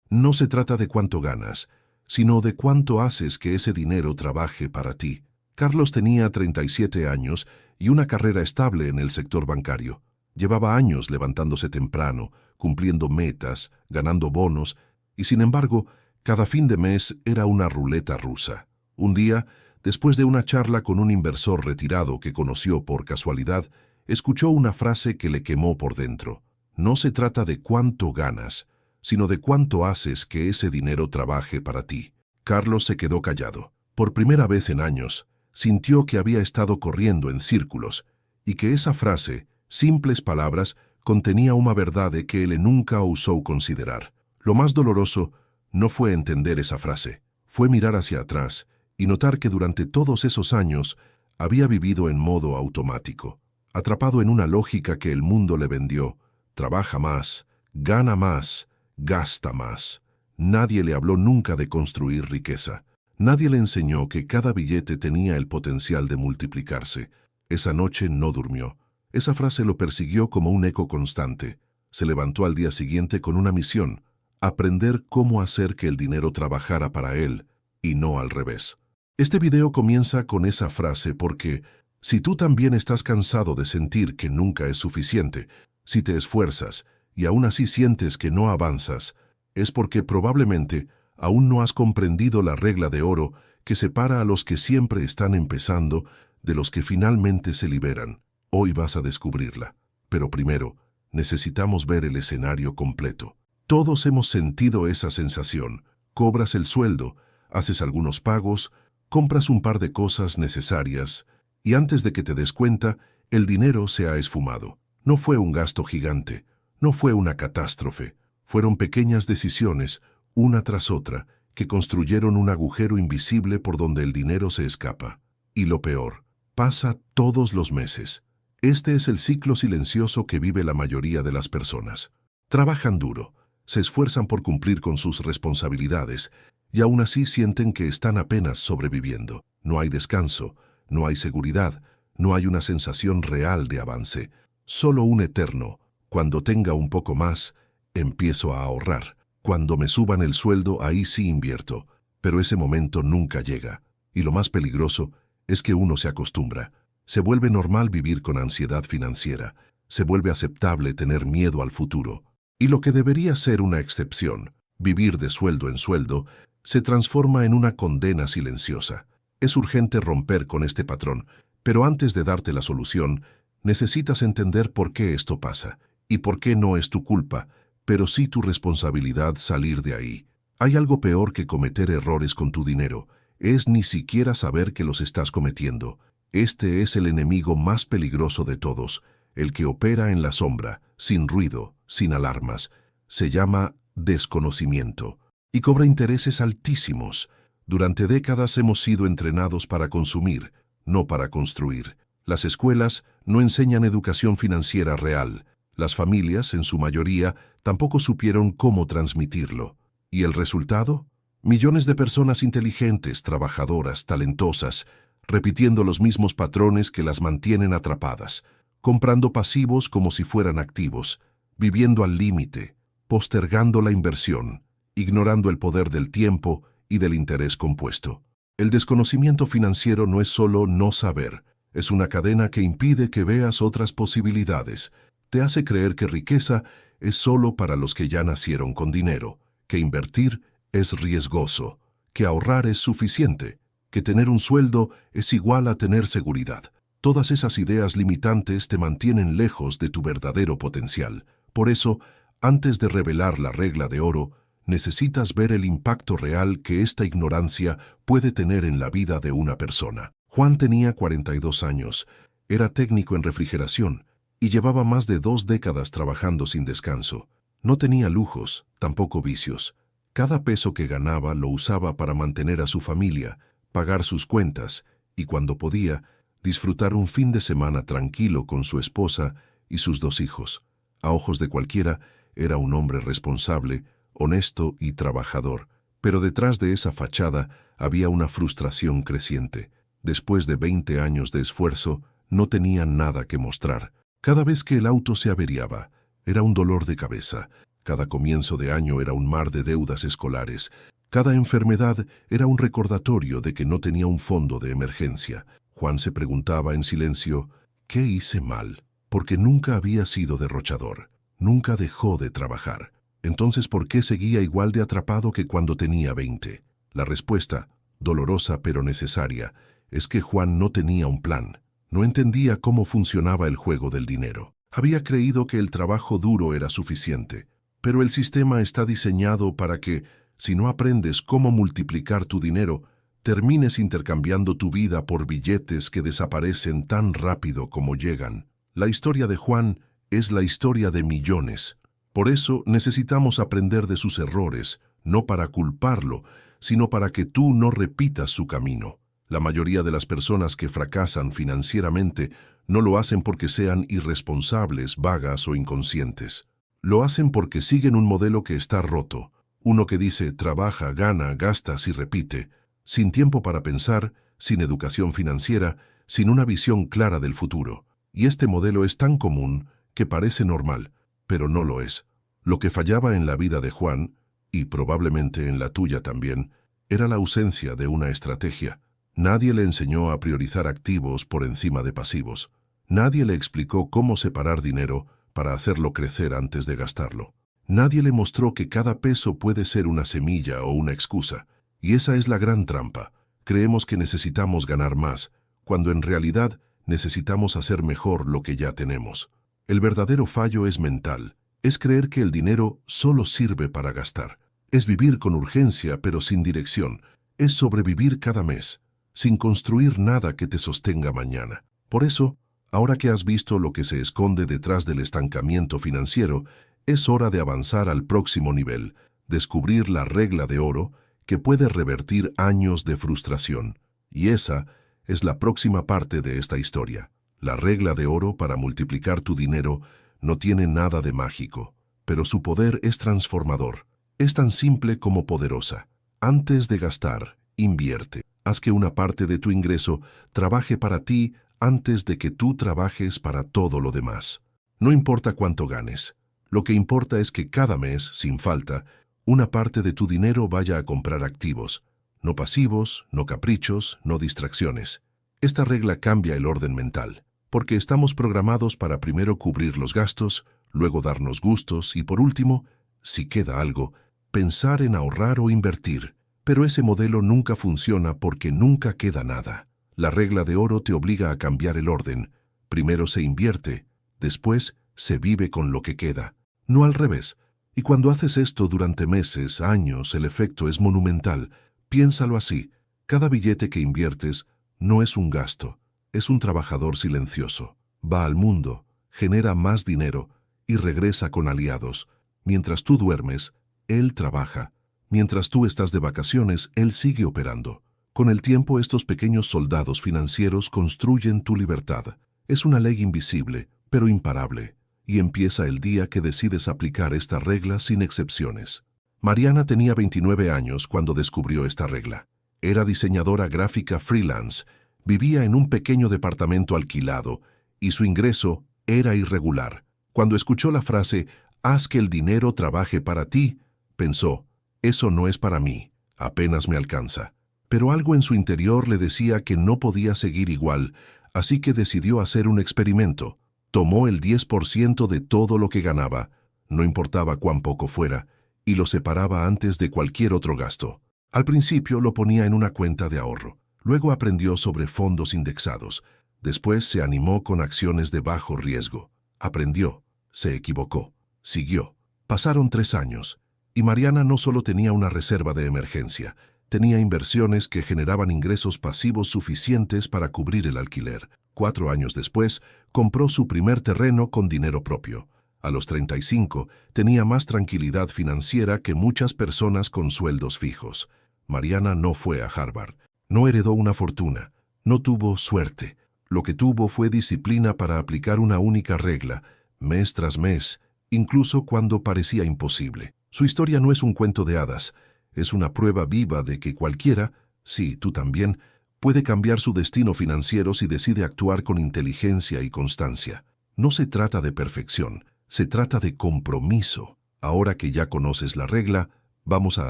No se trata de cuánto ganas, sino de cuánto haces que ese dinero trabaje para ti. Carlos tenía 37 años y una carrera estable en el sector bancario. Llevaba años levantándose temprano, cumpliendo metas, ganando bonos, y sin embargo, cada fin de mes era una ruleta rusa. Un día, después de una charla con un inversor retirado que conoció por casualidad, escuchó una frase que le quemó por dentro. No se trata de cuánto ganas, sino de cuánto haces que ese dinero trabaje para ti. Carlos se quedó callado. Por primera vez en años, sintió que había estado corriendo en círculos y que esa frase, simples palabras, contenía una verdad que él nunca osó considerar. Lo más doloroso no fue entender esa frase, fue mirar hacia atrás y notar que durante todos esos años había vivido en modo automático, atrapado en una lógica que el mundo le vendió. Trabaja más, gana más, gasta más. Nadie le habló nunca de construir riqueza. Nadie le enseñó que cada billete tenía el potencial de multiplicarse. Esa noche no durmió. Esa frase lo persiguió como un eco constante. Se levantó al día siguiente con una misión: aprender cómo hacer que el dinero trabajara para él y no al revés. Este video comienza con esa frase porque, si tú también estás cansado de sentir que nunca es suficiente, si te esfuerzas y aún así sientes que no avanzas, es porque probablemente aún no has comprendido la regla de oro que separa a los que siempre están empezando de los que finalmente se liberan. Hoy vas a descubrirla. Pero primero, necesitamos ver el escenario completo. Todos hemos sentido esa sensación. Cobras el sueldo, haces algunos pagos, compras un par de cosas necesarias y antes de que te des cuenta, el dinero se ha esfumado. No fue un gasto gigante, no fue una catástrofe. Fueron pequeñas decisiones, una tras otra, que construyeron un agujero invisible por donde el dinero se escapa. Y lo peor, pasa todos los meses. Este es el ciclo silencioso que vive la mayoría de las personas. Trabajan duro, se esfuerzan por cumplir con sus responsabilidades y aún así sienten que están apenas sobreviviendo. No hay descanso, no hay seguridad, no hay una sensación real de avance. Solo un eterno: cuando tenga un poco más, empiezo a ahorrar. Cuando me suban el sueldo, ahí sí invierto. Pero ese momento nunca llega. Y lo más peligroso es que uno se acostumbra. Se vuelve normal vivir con ansiedad financiera. Se vuelve aceptable tener miedo al futuro. Y lo que debería ser una excepción, vivir de sueldo en sueldo, se transforma en una condena silenciosa. Es urgente romper con este patrón, pero antes de darte la solución, necesitas entender por qué esto pasa y por qué no es tu culpa, pero sí tu responsabilidad salir de ahí. Hay algo peor que cometer errores con tu dinero. Es ni siquiera saber que los estás cometiendo. Este es el enemigo más peligroso de todos, el que opera en la sombra, sin ruido, sin alarmas. Se llama desconocimiento y cobra intereses altísimos. Durante décadas hemos sido entrenados para consumir, no para construir. Las escuelas no enseñan educación financiera real. Las familias, en su mayoría, tampoco supieron cómo transmitirlo. ¿Y el resultado? Millones de personas inteligentes, trabajadoras, talentosas, repitiendo los mismos patrones que las mantienen atrapadas, comprando pasivos como si fueran activos, viviendo al límite, postergando la inversión, ignorando el poder del tiempo y del interés compuesto. El desconocimiento financiero no es solo no saber, es una cadena que impide que veas otras posibilidades. Te hace creer que riqueza es solo para los que ya nacieron con dinero, que invertir es riesgoso, que ahorrar es suficiente, que tener un sueldo es igual a tener seguridad. Todas esas ideas limitantes te mantienen lejos de tu verdadero potencial. Por eso, antes de revelar la regla de oro, necesitas ver el impacto real que esta ignorancia puede tener en la vida de una persona. Juan tenía 42 años, era técnico en refrigeración y llevaba más de 2 décadas trabajando sin descanso. No tenía lujos, tampoco vicios. Cada peso que ganaba lo usaba para mantener a su familia, pagar sus cuentas y, cuando podía, disfrutar un fin de semana tranquilo con su esposa y sus 2 hijos. A ojos de cualquiera, era un hombre responsable, honesto y trabajador, pero detrás de esa fachada había una frustración creciente. Después de 20 años de esfuerzo, no tenía nada que mostrar. Cada vez que el auto se averiaba, era un dolor de cabeza. Cada comienzo de año era un mar de deudas escolares. Cada enfermedad era un recordatorio de que no tenía un fondo de emergencia. Juan se preguntaba en silencio, ¿qué hice mal? Porque nunca había sido derrochador. Nunca dejó de trabajar. Entonces, ¿por qué seguía igual de atrapado que cuando tenía 20? La respuesta, dolorosa pero necesaria, es que Juan no tenía un plan. No entendía cómo funcionaba el juego del dinero. Había creído que el trabajo duro era suficiente, pero el sistema está diseñado para que, si no aprendes cómo multiplicar tu dinero, termines intercambiando tu vida por billetes que desaparecen tan rápido como llegan. La historia de Juan es la historia de millones. Por eso necesitamos aprender de sus errores, no para culparlo, sino para que tú no repitas su camino. La mayoría de las personas que fracasan financieramente no lo hacen porque sean irresponsables, vagas o inconscientes. Lo hacen porque siguen un modelo que está roto, uno que dice trabaja, gana, gastas y repite, sin tiempo para pensar, sin educación financiera, sin una visión clara del futuro. Y este modelo es tan común que parece normal, pero no lo es. Lo que fallaba en la vida de Juan, y probablemente en la tuya también, era la ausencia de una estrategia. Nadie le enseñó a priorizar activos por encima de pasivos. Nadie le explicó cómo separar dinero para hacerlo crecer antes de gastarlo. Nadie le mostró que cada peso puede ser una semilla o una excusa. Y esa es la gran trampa. Creemos que necesitamos ganar más, cuando en realidad necesitamos hacer mejor lo que ya tenemos. El verdadero fallo es mental. Es creer que el dinero solo sirve para gastar. Es vivir con urgencia pero sin dirección. Es sobrevivir cada mes, sin construir nada que te sostenga mañana. Por eso, ahora que has visto lo que se esconde detrás del estancamiento financiero, es hora de avanzar al próximo nivel, descubrir la regla de oro que puede revertir años de frustración. Y esa es la próxima parte de esta historia. La regla de oro para multiplicar tu dinero no tiene nada de mágico, pero su poder es transformador. Es tan simple como poderosa. Antes de gastar, invierte. Haz que una parte de tu ingreso trabaje para ti antes de que tú trabajes para todo lo demás. No importa cuánto ganes. Lo que importa es que cada mes, sin falta, una parte de tu dinero vaya a comprar activos. No pasivos, no caprichos, no distracciones. Esta regla cambia el orden mental, porque estamos programados para primero cubrir los gastos, luego darnos gustos y por último, si queda algo, pensar en ahorrar o invertir. Pero ese modelo nunca funciona porque nunca queda nada. La regla de oro te obliga a cambiar el orden. Primero se invierte, después se vive con lo que queda. No al revés. Y cuando haces esto durante meses, años, el efecto es monumental. Piénsalo así. Cada billete que inviertes no es un gasto, es un trabajador silencioso. Va al mundo, genera más dinero y regresa con aliados. Mientras tú duermes, él trabaja. Mientras tú estás de vacaciones, él sigue operando. Con el tiempo, estos pequeños soldados financieros construyen tu libertad. Es una ley invisible, pero imparable. Y empieza el día que decides aplicar esta regla sin excepciones. Mariana tenía 29 años cuando descubrió esta regla. Era diseñadora gráfica freelance, vivía en un pequeño departamento alquilado y su ingreso era irregular. Cuando escuchó la frase, haz que el dinero trabaje para ti, pensó, eso no es para mí, apenas me alcanza. Pero algo en su interior le decía que no podía seguir igual, así que decidió hacer un experimento. Tomó el 10% de todo lo que ganaba, no importaba cuán poco fuera, y lo separaba antes de cualquier otro gasto. Al principio lo ponía en una cuenta de ahorro, luego aprendió sobre fondos indexados, después se animó con acciones de bajo riesgo. Aprendió, se equivocó, siguió. Pasaron 3 años, y Mariana no solo tenía una reserva de emergencia, tenía inversiones que generaban ingresos pasivos suficientes para cubrir el alquiler. 4 años después, compró su primer terreno con dinero propio. A los 35, tenía más tranquilidad financiera que muchas personas con sueldos fijos. Mariana no fue a Harvard, no heredó una fortuna, no tuvo suerte. Lo que tuvo fue disciplina para aplicar una única regla, mes tras mes, incluso cuando parecía imposible. Su historia no es un cuento de hadas, es una prueba viva de que cualquiera, sí, tú también, puede cambiar su destino financiero si decide actuar con inteligencia y constancia. No se trata de perfección, se trata de compromiso. Ahora que ya conoces la regla, vamos a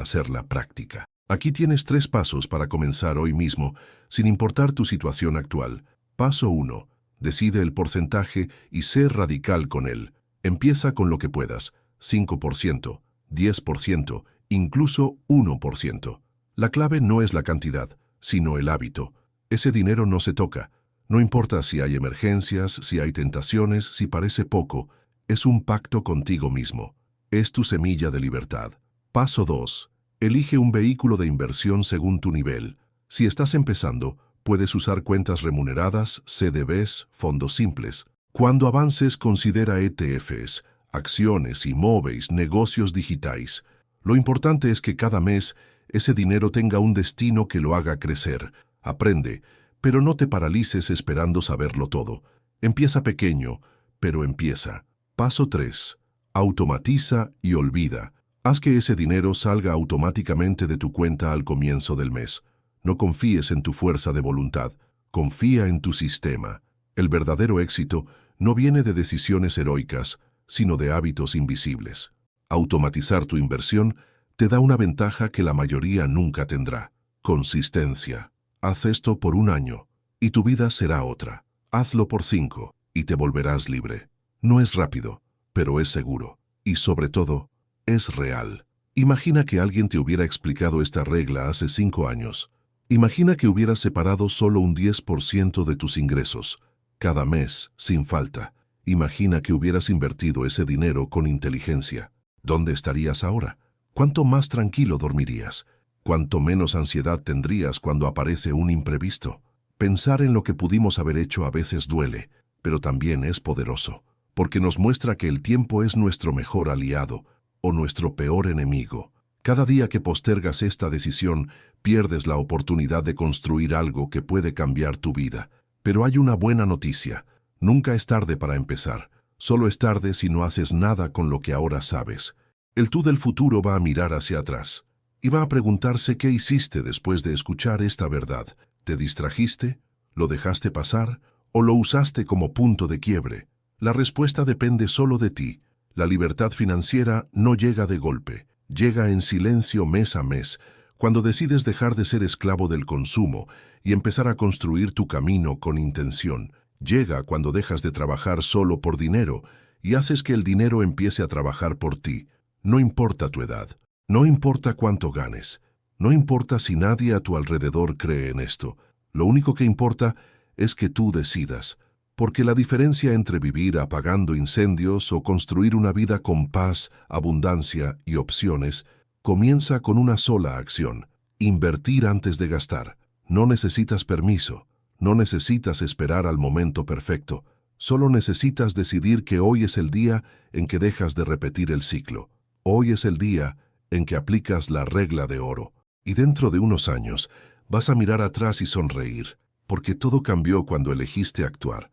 hacerla práctica. Aquí tienes 3 pasos para comenzar hoy mismo, sin importar tu situación actual. Paso 1. Decide el porcentaje y sé radical con él. Empieza con lo que puedas, 5%, 10%, incluso 1%. La clave no es la cantidad, sino el hábito. Ese dinero no se toca. No importa si hay emergencias, si hay tentaciones, si parece poco, es un pacto contigo mismo. Es tu semilla de libertad. Paso 2. Elige un vehículo de inversión según tu nivel. Si estás empezando, puedes usar cuentas remuneradas, CDBs, fondos simples. Cuando avances, considera ETFs, acciones, IMOVES, negocios digitales. Lo importante es que cada mes ese dinero tenga un destino que lo haga crecer. Aprende, pero no te paralices esperando saberlo todo. Empieza pequeño, pero empieza. Paso 3. Automatiza y olvida. Haz que ese dinero salga automáticamente de tu cuenta al comienzo del mes. No confíes en tu fuerza de voluntad, confía en tu sistema. El verdadero éxito no viene de decisiones heroicas, sino de hábitos invisibles. Automatizar tu inversión te da una ventaja que la mayoría nunca tendrá: consistencia. Haz esto por 1 año, y tu vida será otra. Hazlo por 5, y te volverás libre. No es rápido, pero es seguro. Y sobre todo, es real. Imagina que alguien te hubiera explicado esta regla hace 5 años. Imagina que hubieras separado solo un 10% de tus ingresos, cada mes, sin falta. Imagina que hubieras invertido ese dinero con inteligencia. ¿Dónde estarías ahora? ¿Cuánto más tranquilo dormirías? ¿Cuánto menos ansiedad tendrías cuando aparece un imprevisto? Pensar en lo que pudimos haber hecho a veces duele, pero también es poderoso, porque nos muestra que el tiempo es nuestro mejor aliado o nuestro peor enemigo. Cada día que postergas esta decisión, pierdes la oportunidad de construir algo que puede cambiar tu vida. Pero hay una buena noticia: nunca es tarde para empezar. Solo es tarde si no haces nada con lo que ahora sabes. El tú del futuro va a mirar hacia atrás y va a preguntarse qué hiciste después de escuchar esta verdad. ¿Te distrajiste? ¿Lo dejaste pasar? ¿O lo usaste como punto de quiebre? La respuesta depende solo de ti. La libertad financiera no llega de golpe, llega en silencio mes a mes, cuando decides dejar de ser esclavo del consumo y empezar a construir tu camino con intención. Llega cuando dejas de trabajar solo por dinero y haces que el dinero empiece a trabajar por ti. No importa tu edad, no importa cuánto ganes, no importa si nadie a tu alrededor cree en esto. Lo único que importa es que tú decidas, porque la diferencia entre vivir apagando incendios o construir una vida con paz, abundancia y opciones comienza con una sola acción: invertir antes de gastar. No necesitas permiso, no necesitas esperar al momento perfecto, solo necesitas decidir que hoy es el día en que dejas de repetir el ciclo. Hoy es el día en que aplicas la regla de oro. Y dentro de unos años vas a mirar atrás y sonreír, porque todo cambió cuando elegiste actuar.